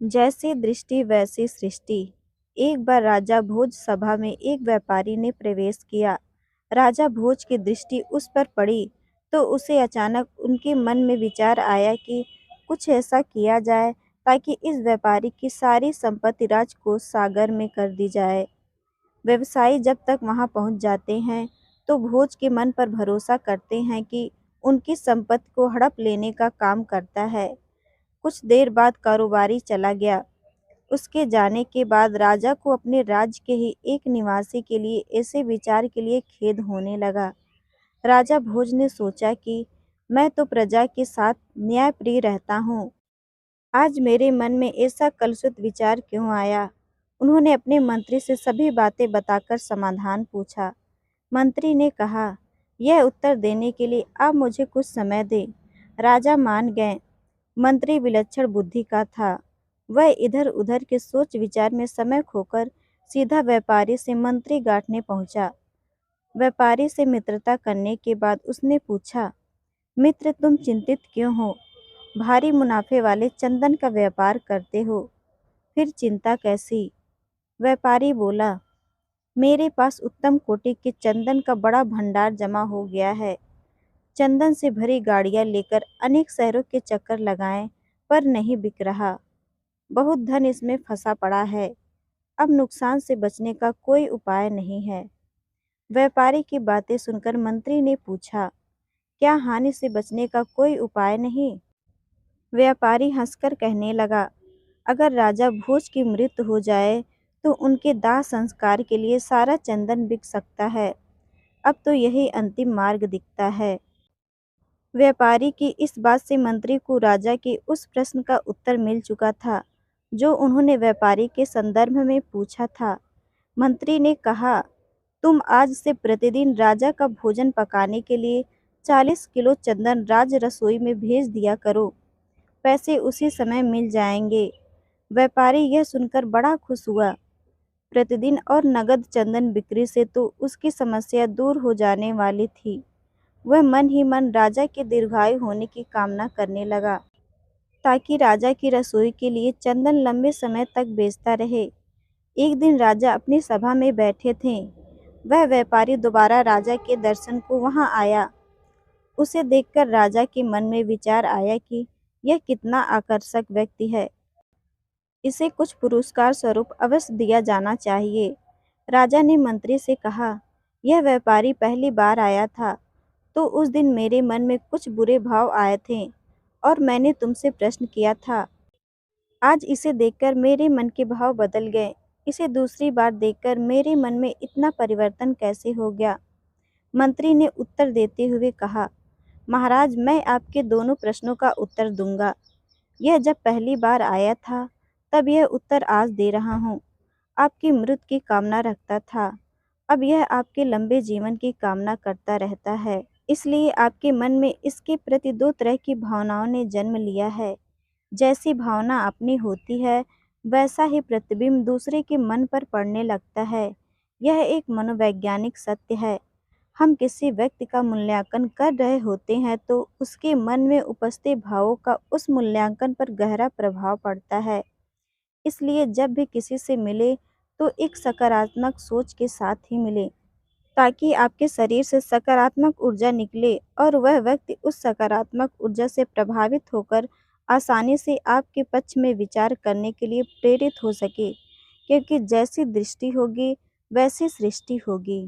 जैसी दृष्टि वैसी सृष्टि। एक बार राजा भोज सभा में एक व्यापारी ने प्रवेश किया। राजा भोज की दृष्टि उस पर पड़ी तो उसे अचानक उनके मन में विचार आया कि कुछ ऐसा किया जाए ताकि इस व्यापारी की सारी संपत्ति राजकोष सागर में कर दी जाए। व्यवसायी जब तक वहां पहुंच जाते हैं तो भोज के मन पर भरोसा करते हैं कि उनकी संपत्ति को हड़प लेने का काम करता है। कुछ देर बाद कारोबारी चला गया। उसके जाने के बाद राजा को अपने राज्य के ही एक निवासी के लिए ऐसे विचार के लिए खेद होने लगा। राजा भोज ने सोचा कि मैं तो प्रजा के साथ न्यायप्रिय रहता हूँ, आज मेरे मन में ऐसा कलुषित विचार क्यों आया। उन्होंने अपने मंत्री से सभी बातें बताकर समाधान पूछा। मंत्री ने कहा, यह उत्तर देने के लिए आप मुझे कुछ समय दें। राजा मान गए। मंत्री विलक्षण बुद्धि का था। वह इधर उधर के सोच विचार में समय खोकर सीधा व्यापारी से मंत्री गांठने पहुंचा। व्यापारी से मित्रता करने के बाद उसने पूछा, मित्र तुम चिंतित क्यों हो? भारी मुनाफे वाले चंदन का व्यापार करते हो, फिर चिंता कैसी? व्यापारी बोला, मेरे पास उत्तम कोटि के चंदन का बड़ा भंडार जमा हो गया है। चंदन से भरी गाड़ियां लेकर अनेक शहरों के चक्कर लगाएं पर नहीं बिक रहा। बहुत धन इसमें फंसा पड़ा है। अब नुकसान से बचने का कोई उपाय नहीं है। व्यापारी की बातें सुनकर मंत्री ने पूछा, क्या हानि से बचने का कोई उपाय नहीं? व्यापारी हंसकर कहने लगा, अगर राजा भोज की मृत्यु हो जाए तो उनके दाह संस्कार के लिए सारा चंदन बिक सकता है। अब तो यही अंतिम मार्ग दिखता है। व्यापारी की इस बात से मंत्री को राजा के उस प्रश्न का उत्तर मिल चुका था जो उन्होंने व्यापारी के संदर्भ में पूछा था। मंत्री ने कहा, तुम आज से प्रतिदिन राजा का भोजन पकाने के लिए 40 किलो चंदन राज रसोई में भेज दिया करो। पैसे उसी समय मिल जाएंगे। व्यापारी यह सुनकर बड़ा खुश हुआ। प्रतिदिन और नगद चंदन बिक्री से तो उसकी समस्या दूर हो जाने वाली थी। वह मन ही मन राजा के दीर्घायु होने की कामना करने लगा ताकि राजा की रसोई के लिए चंदन लंबे समय तक बेचता रहे। एक दिन राजा अपनी सभा में बैठे थे। वह व्यापारी दोबारा राजा के दर्शन को वहां आया। उसे देखकर राजा के मन में विचार आया कि यह कितना आकर्षक व्यक्ति है, इसे कुछ पुरस्कार स्वरूप अवश्य दिया जाना चाहिए। राजा ने मंत्री से कहा, यह व्यापारी पहली बार आया था तो उस दिन मेरे मन में कुछ बुरे भाव आए थे और मैंने तुमसे प्रश्न किया था। आज इसे देखकर मेरे मन के भाव बदल गए। इसे दूसरी बार देखकर मेरे मन में इतना परिवर्तन कैसे हो गया? मंत्री ने उत्तर देते हुए कहा, महाराज मैं आपके दोनों प्रश्नों का उत्तर दूंगा। यह जब पहली बार आया था तब यह उत्तर आज दे रहा हूँ। आपकी मृत्यु की कामना रखता था, अब यह आपके लंबे जीवन की कामना करता रहता है। इसलिए आपके मन में इसके प्रति दो तरह की भावनाओं ने जन्म लिया है। जैसी भावना अपनी होती है वैसा ही प्रतिबिंब दूसरे के मन पर पड़ने लगता है। यह एक मनोवैज्ञानिक सत्य है। हम किसी व्यक्ति का मूल्यांकन कर रहे होते हैं तो उसके मन में उपस्थित भावों का उस मूल्यांकन पर गहरा प्रभाव पड़ता है। इसलिए जब भी किसी से मिले तो एक सकारात्मक सोच के साथ ही मिले ताकि आपके शरीर से सकारात्मक ऊर्जा निकले और वह व्यक्ति उस सकारात्मक ऊर्जा से प्रभावित होकर आसानी से आपके पक्ष में विचार करने के लिए प्रेरित हो सके, क्योंकि जैसी दृष्टि होगी वैसी सृष्टि होगी।